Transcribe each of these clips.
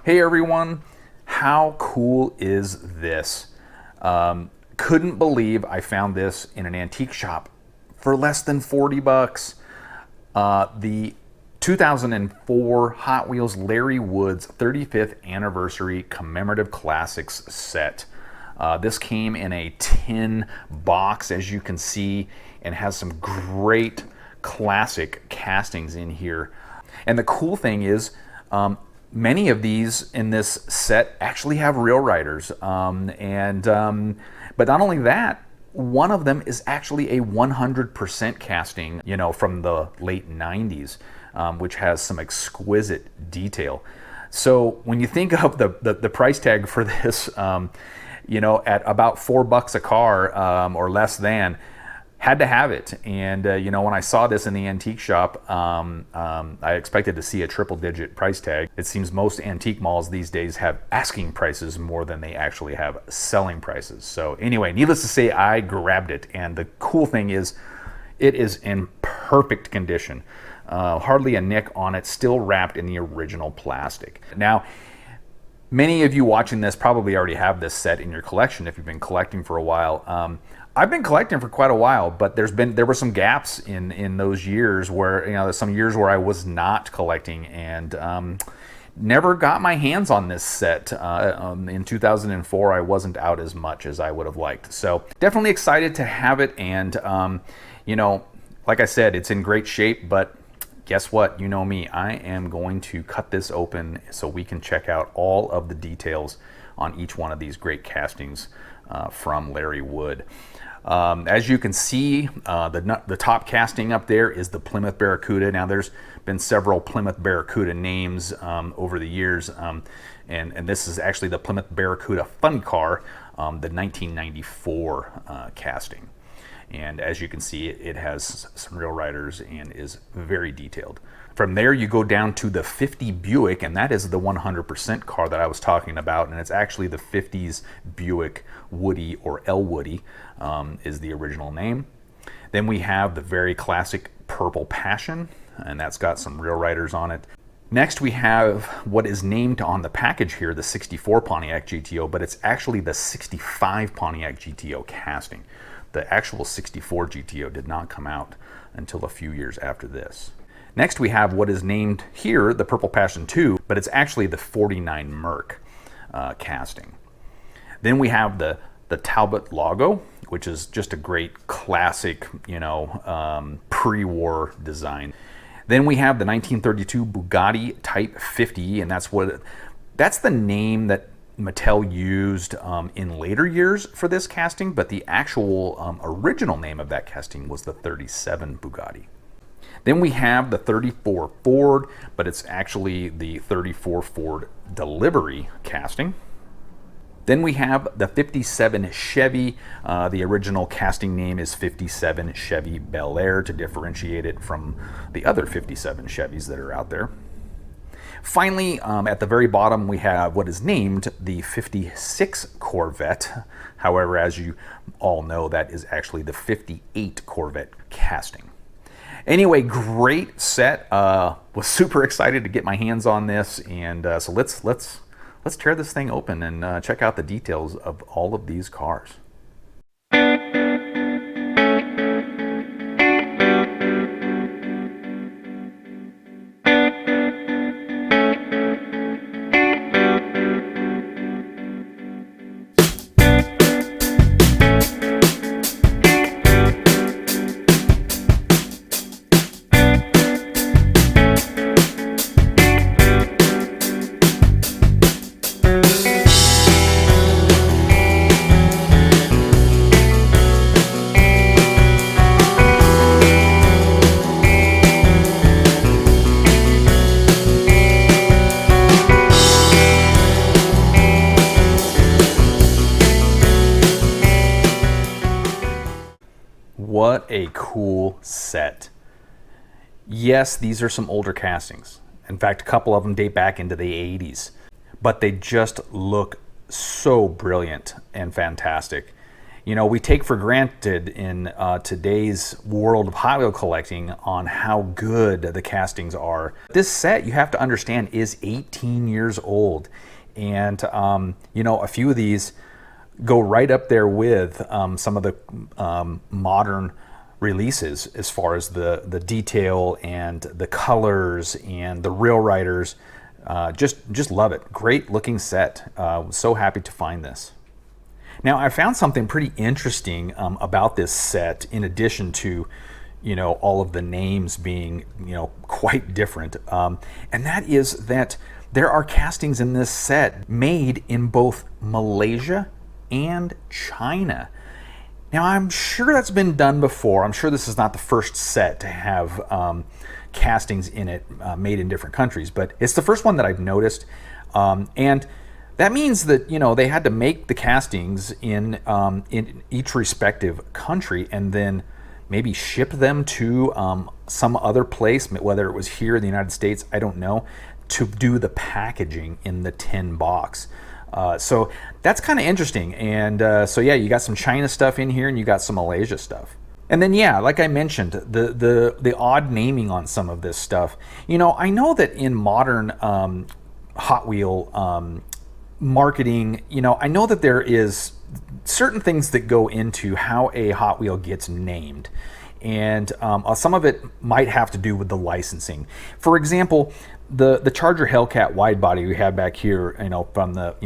Hey everyone, how cool is this? Couldn't believe I found this in an antique shop for less than 40 bucks. The 2004 Hot Wheels Larry Woods 35th Anniversary Commemorative Classics set. This came in a tin box, as you can see, and has some great classic castings in here. And the cool thing is, many of these in this set actually have real riders, but not only that, one of them is actually a 100% casting, from the late 90s, which has some exquisite detail. So when you think of the price tag for this, at about $4 a car, or less than, had to have it. And when I saw this in the antique shop, I expected to see a triple-digit price tag. It seems most antique malls these days have asking prices more than they actually have selling prices. So anyway, needless to say, I grabbed it. And the cool thing is, it is in perfect condition. Hardly a nick on it, still wrapped in the original plastic. Now, many of you watching this probably already have this set in your collection if you've been collecting for a while. I've been collecting for quite a while, but there were some gaps in those years where, there's some years where I was not collecting and never got my hands on this set. In 2004, I wasn't out as much as I would have liked. So definitely excited to have it. And, like I said, it's in great shape, but guess what? You know me, I am going to cut this open so we can check out all of the details on each one of these great castings from Larry Wood. As you can see, the top casting up there is the Plymouth Barracuda. Now there's been several Plymouth Barracuda names over the years, and this is actually the Plymouth Barracuda Fun Car, the 1994 casting. And as you can see, it has some real riders and is very detailed. From there, you go down to the 50 Buick, and that is the 100% car that I was talking about, and it's actually the 50s Buick Woody, or El Woody is the original name. Then we have the very classic Purple Passion, and that's got some real riders on it. Next, we have what is named on the package here, the 64 Pontiac GTO, but it's actually the 65 Pontiac GTO casting. The actual 64 GTO did not come out until a few years after this. Next, we have what is named here the Purple Passion 2, but it's actually the 49 Merc casting. Then we have the Talbot Lago, which is just a great classic, pre-war design. Then we have the 1932 Bugatti Type 50, and that's the name that Mattel used in later years for this casting, but the actual original name of that casting was the 37 Bugatti. Then we have the 34 Ford, but it's actually the 34 Ford delivery casting. Then we have the 57 Chevy. The original casting name is 57 Chevy Bel Air to differentiate it from the other 57 Chevys that are out there. Finally, at the very bottom, we have what is named the 56 Corvette. However, as you all know, that is actually the 58 Corvette casting. Anyway, great set. Was super excited to get my hands on this, and so let's tear this thing open and check out the details of all of these cars. What a cool set. Yes, these are some older castings. In fact, a couple of them date back into the 80s, but they just look so brilliant and fantastic. we take for granted in today's world of Hot Wheel collecting on how good the castings are. This set, you have to understand, is 18 years old. And, a few of these go right up there with some of the modern releases as far as the detail and the colors and the Real Riders. Just love it. Great looking set. So happy to find this. Now, I found something pretty interesting about this set, in addition to, all of the names being, quite different. And that is that there are castings in this set made in both Malaysia and China. Now, I'm sure that's been done before. I'm sure this is not the first set to have castings in it made in different countries, but it's the first one that I've noticed. And that means that they had to make the castings in each respective country and then maybe ship them to some other place, whether it was here in the United States, I don't know, to do the packaging in the tin box. So that's kind of interesting. And so yeah, you got some China stuff in here and you got some Malaysia stuff. And then yeah, like I mentioned, the odd naming on some of this stuff. I know that in modern Hot Wheel marketing, I know that there is certain things that go into how a Hot Wheel gets named, and some of it might have to do with the licensing. For example, the Charger Hellcat wide body we had back here, from the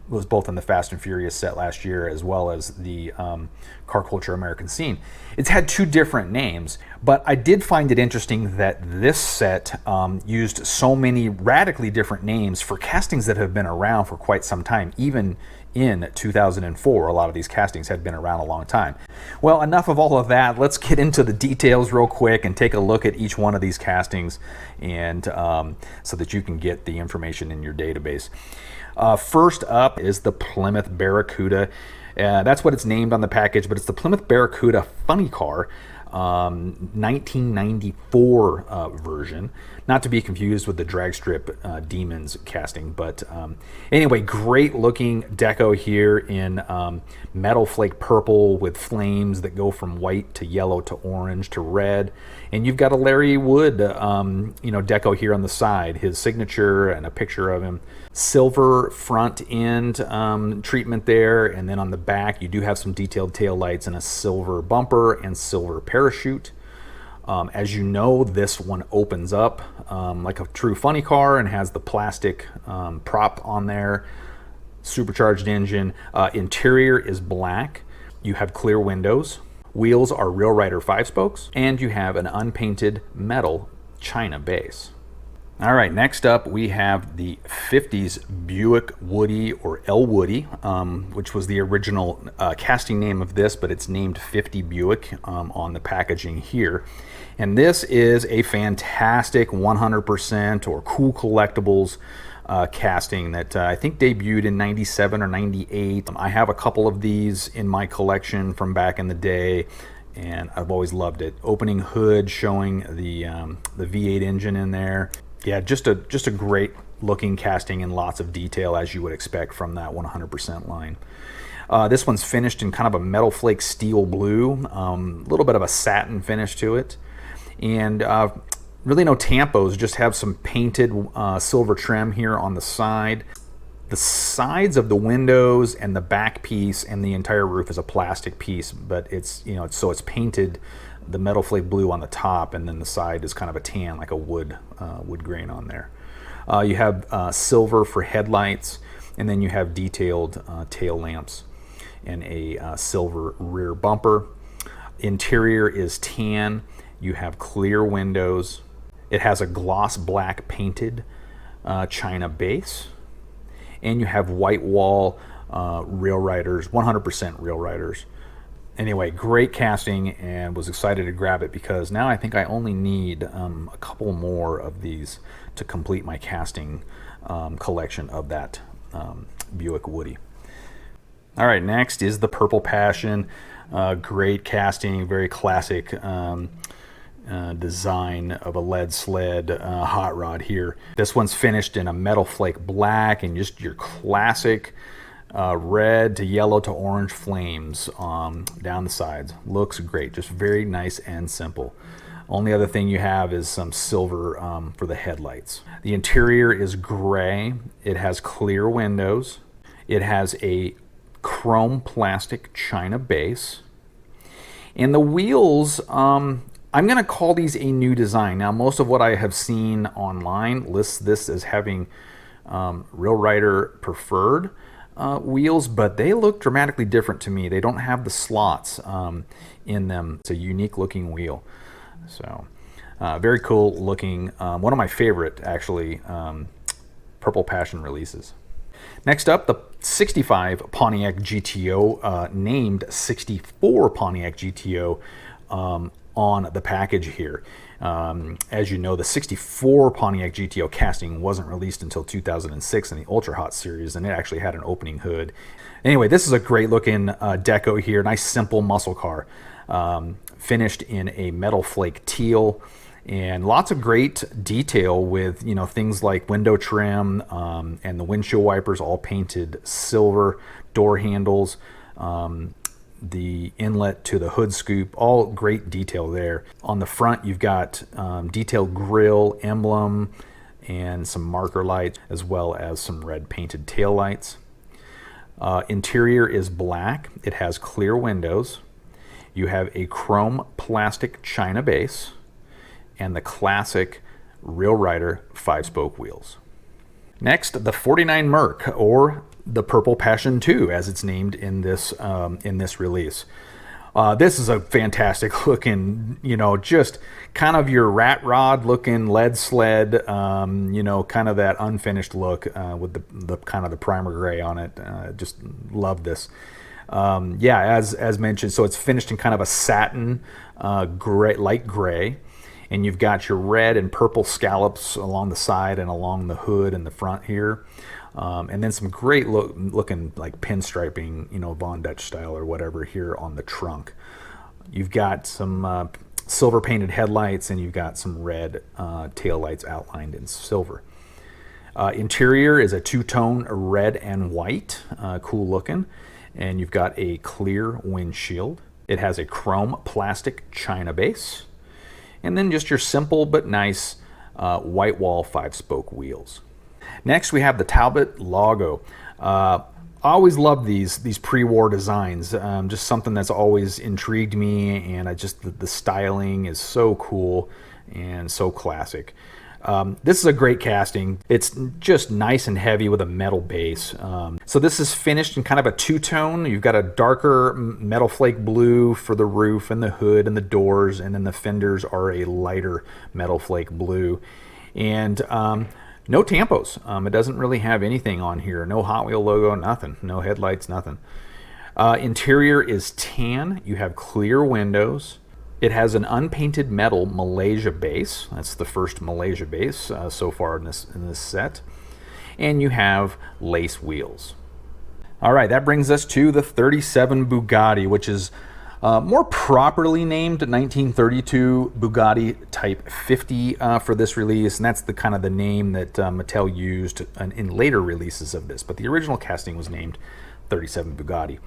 was both in the Fast and Furious set last year as well as the Car Culture American Scene. It's had two different names, but I did find it interesting that this set used so many radically different names for castings that have been around for quite some time. Even in 2004, a lot of these castings had been around a long time. Well, enough of all of that. Let's get into the details real quick and take a look at each one of these castings, and so that you can get the information in your database. First up is the Plymouth Barracuda. That's what it's named on the package, but it's the Plymouth Barracuda Funny Car, 1994 version. Not to be confused with the drag strip Demons casting, but anyway, great looking deco here in metal flake purple with flames that go from white to yellow to orange to red. And you've got a Larry Wood deco here on the side, his signature and a picture of him. Silver front end treatment there, and then on the back you do have some detailed tail lights and a silver bumper and silver parachute. As you know, this one opens up like a true funny car and has the plastic prop on there, supercharged engine. Interior is black. You have clear windows. Wheels are Real Rider 5-spokes, and you have an unpainted metal China base. All right, next up we have the 50s Buick Woody, or El Woody, which was the original casting name of this, but it's named 50 Buick on the packaging here. And this is a fantastic 100% or Cool Collectibles casting that I think debuted in 97 or 98. I have a couple of these in my collection from back in the day, and I've always loved it. Opening hood showing the V8 engine in there. Yeah, just a great looking casting and lots of detail, as you would expect from that 100% line. This one's finished in kind of a metal flake steel blue, a little bit of a satin finish to it, and really no tampos, just have some painted silver trim here on the side. The sides of the windows and the back piece and the entire roof is a plastic piece, but it's it's painted the metal flake blue on the top, and then the side is kind of a tan, like a wood grain on there. You have silver for headlights, and then you have detailed tail lamps and a silver rear bumper. Interior is tan. You have clear windows. It has a gloss black painted China base, and you have white wall Real Riders, 100% Real Riders. Anyway, great casting, and was excited to grab it because now I think I only need a couple more of these to complete my casting collection of that Buick Woody. All right, next is the Purple Passion. Great casting, very classic design of a lead sled hot rod here. This one's finished in a metal flake black and just your classic red to yellow to orange flames down the sides. Looks great, just very nice and simple. Only other thing you have is some silver for the headlights. The interior is gray. It has clear windows. It has a chrome plastic china base. And the wheels, I'm going to call these a new design. Now, most of what I have seen online lists this as having Real Rider preferred wheels, but they look dramatically different to me. They don't have the slots in them. It's a unique looking wheel. So very cool looking. One of my favorite, actually, Purple Passion releases. Next up, the 65 Pontiac GTO, named 64 Pontiac GTO on the package here. As you know, the 64 Pontiac GTO casting wasn't released until 2006 in the Ultra Hot series, and it actually had an opening hood. Anyway, this is a great looking deco here. Nice simple muscle car, finished in a metal flake teal, and lots of great detail with, you know, things like window trim and the windshield wipers all painted silver, door handles, the inlet to the hood scoop, all great detail there. On the front, you've got detailed grille, emblem, and some marker lights, as well as some red painted tail lights. Interior is black. It has clear windows. You have a chrome plastic china base and the classic Real Rider 5-spoke wheels. Next, the 49 Merc, or the Purple Passion 2, as it's named in this release. This is a fantastic looking, you know, just kind of your rat rod looking lead sled, you know, kind of that unfinished look with the kind of the primer gray on it. Just love this. Yeah, as mentioned, so it's finished in kind of a satin gray, light gray. And you've got your red and purple scallops along the side and along the hood and the front here. And then some great looking like pinstriping, you know, Von Dutch style or whatever here on the trunk. You've got some silver painted headlights, and you've got some red tail lights outlined in silver. Interior is a two-tone red and white, cool looking. And you've got a clear windshield. It has a chrome plastic china base. And then just your simple but nice white wall 5-spoke wheels. Next, we have the Talbot Lago. I always loved these pre-war designs. Just something that's always intrigued me, and the styling is so cool and so classic. This is a great casting. It's just nice and heavy with a metal base. So this is finished in kind of a two-tone. You've got a darker metal flake blue for the roof and the hood and the doors, and then the fenders are a lighter metal flake blue. And no tampos. It doesn't really have anything on here. No Hot Wheel logo, nothing. No headlights, nothing. Interior is tan. You have clear windows. It has an unpainted metal Malaysia base. That's the first Malaysia base so far in this set. And you have lace wheels. All right, that brings us to the 37 Bugatti, which is more properly named 1932 Bugatti Type 50 for this release. And that's the kind of the name that Mattel used in later releases of this. But the original casting was named 37 Bugatti.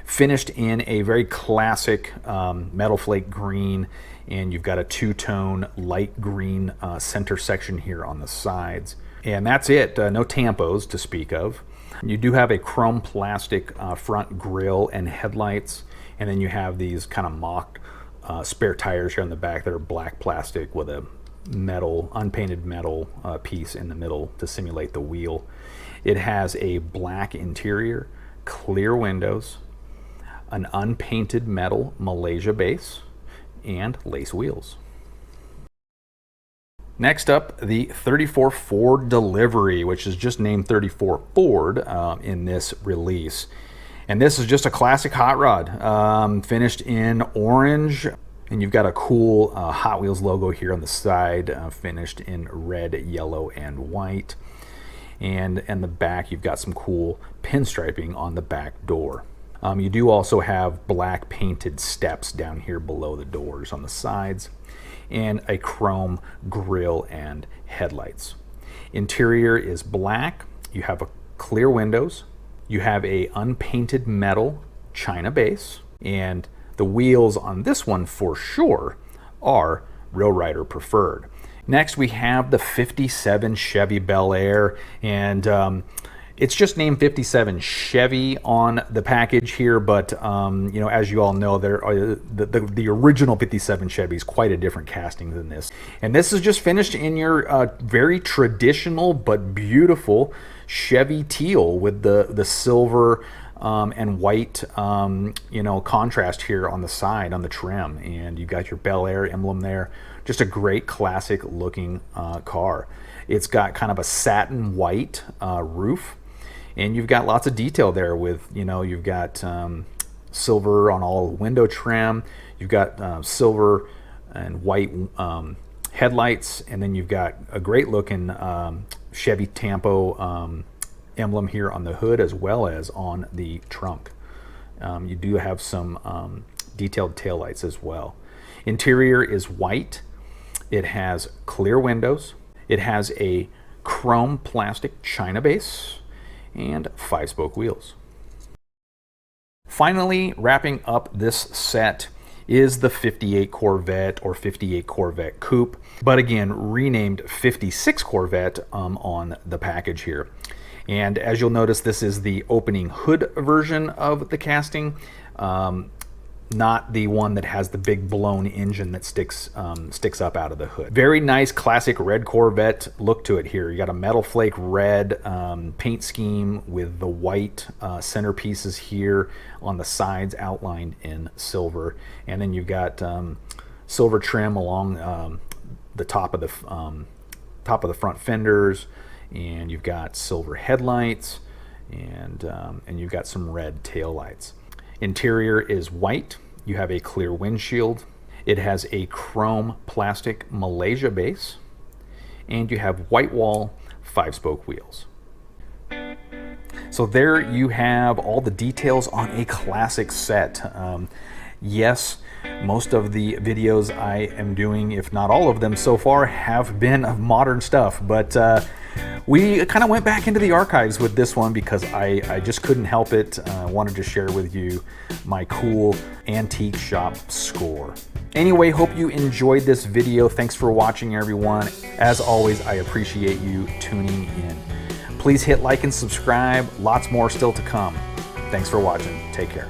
Finished in a very classic metal flake green, and you've got a two-tone light green center section here on the sides. And that's it, no tampos to speak of. You do have a chrome plastic front grille and headlights, and then you have these kind of mocked spare tires here on the back that are black plastic with a metal, unpainted metal piece in the middle to simulate the wheel. It has a black interior, clear windows, an unpainted metal Malaysia base, and lace wheels. Next up, the 34 Ford Delivery, which is just named 34 Ford in this release. And this is just a classic hot rod, finished in orange. And you've got a cool Hot Wheels logo here on the side, finished in red, yellow, and white. And in the back, you've got some cool pinstriping on the back door. You do also have black painted steps down here below the doors on the sides, and a chrome grille and headlights. Interior is black. You have clear windows. You have a unpainted metal China base, and the wheels on this one for sure are Real Rider preferred. Next we have the 57 Chevy Bel Air, and it's just named 57 Chevy on the package here, but you know, as you all know, there are the original 57 Chevy is quite a different casting than this. And this is just finished in your very traditional but beautiful Chevy teal with the silver and white you know, contrast here on the side on the trim, and you got your Bel Air emblem there. Just a great classic looking car. It's got kind of a satin white roof, and you've got lots of detail there with, you know, you've got silver on all the window trim, you've got silver and white headlights, and then you've got a great looking Chevy Tampo emblem here on the hood as well as on the trunk. You do have some detailed taillights as well. Interior is white. It has clear windows. It has a chrome plastic China base and 5-spoke wheels. Finally, wrapping up this set is the 58 Corvette or 58 Corvette Coupe, but again renamed 56 Corvette on the package here. And as you'll notice, this is the opening hood version of the casting, not the one that has the big blown engine that sticks up out of the hood. Very nice classic red Corvette look to it here. You got a metal flake red paint scheme with the white centerpieces here on the sides outlined in silver, and then you've got silver trim along the top of the front fenders, and you've got silver headlights, and you've got some red tail lights. Interior is white. You have a clear windshield. It has a chrome plastic Malaysia base, and you have white wall 5-spoke wheels. So there you have all the details on a classic set. Yes, most of the videos I am doing, if not all of them so far, have been of modern stuff, but we kind of went back into the archives with this one because I just couldn't help it. I wanted to share with you my cool antique shop score. Anyway, hope you enjoyed this video. Thanks for watching, everyone. As always, I appreciate you tuning in. Please hit like and subscribe. Lots more still to come. Thanks for watching. Take care.